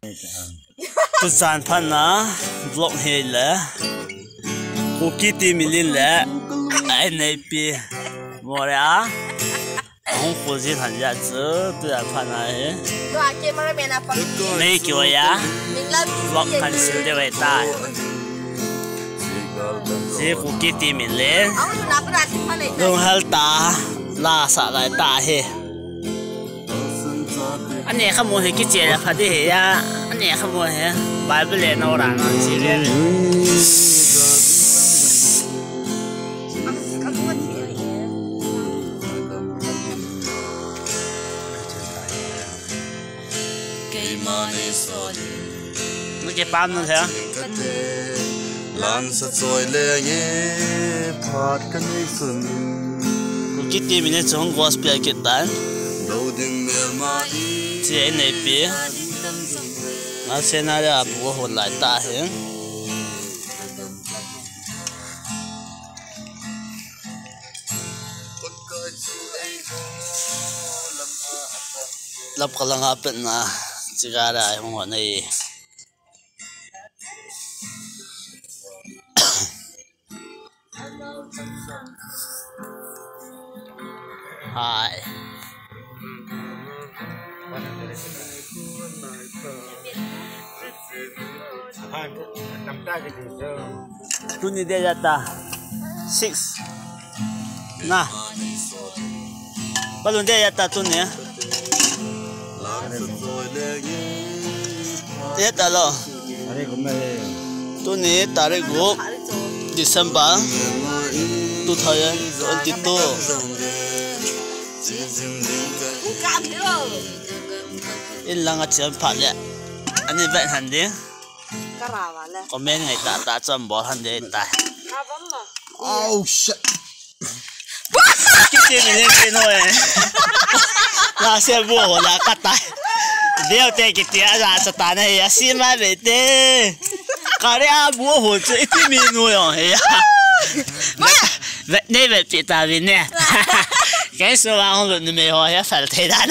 tu san phan na vlog he le ku kiti milin le ai nei pi more a ông phụ gì thành ra chứ tôi là phan này mấy kiểu ya vlog thành sự để vậy ta chỉ ku kiti mình lên dùng hal ta la sa lại ta he anh này không muốn cái chuyện là phải đi ya anh này không muốn he bài bữa lên đâu làm chỉ lên nó cái pan nó thế lan sa trôi lệ nhé phát cái này xuân cũng cái tim mình trong quá spia cái tan chỉ anh này biết nó sẽ nói là bố hồn lại ta hết lập cái lăng áp bên na chỉ ra đây không hỏi này hai tu ni dia jata 6 nah balon dia jata tu ni dia tak lo tu ni tarik group December 2022 ilang at siya pala ano ba hindi comment ngay ta trong bỏ hindi ta oh shit cái chuyện này cái nói là xe bùa là cắt tay đeo tay cái tia ra cho ta này ya xin mai về thế cái này bùa hồ chứ ít mình nuôi rồi vậy đây về bị ta bên nè cái số mà không được mày hỏi ya phải thấy đàn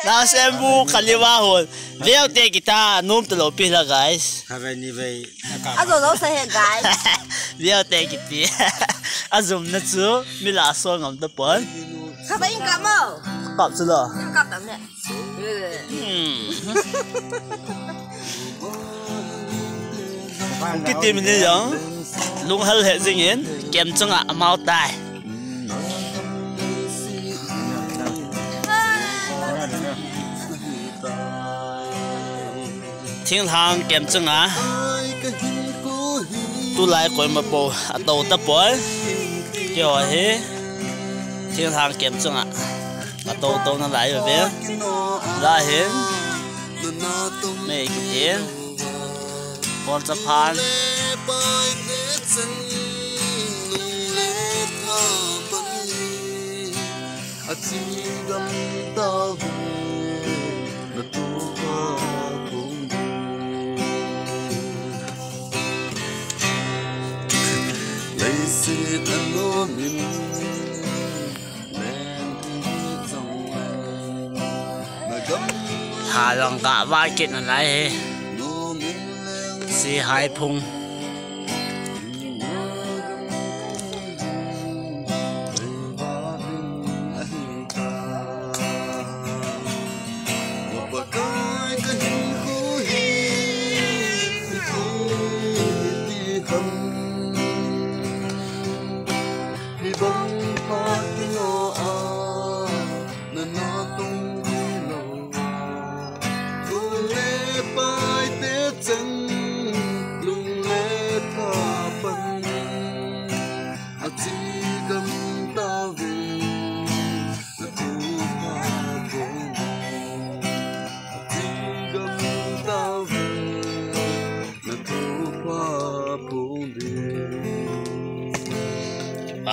nào xem bu kaliwa hồn đeo tay kita nôm từ lỗ pin là guys vậy vậy rồi sẽ guys đeo tay kita zoom nó chứ mình là số ngầm tập bẩn các bạn cầm không tập chứ lo cầm tấm nè cái tim mình giống luôn hơi hệ gì nhỉ kèm trong ạ mau tài thiên thang kèm trong ạ tôi lại coi một bộ đầu tập bơi kiểu thế thiên thang kèm trong ạ đầu nó lại rồi biết ra hiến mấy cái tiếng con sắp han hà lòng cả vai kiện ở lại si hai phung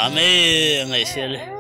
Amin ngày xưa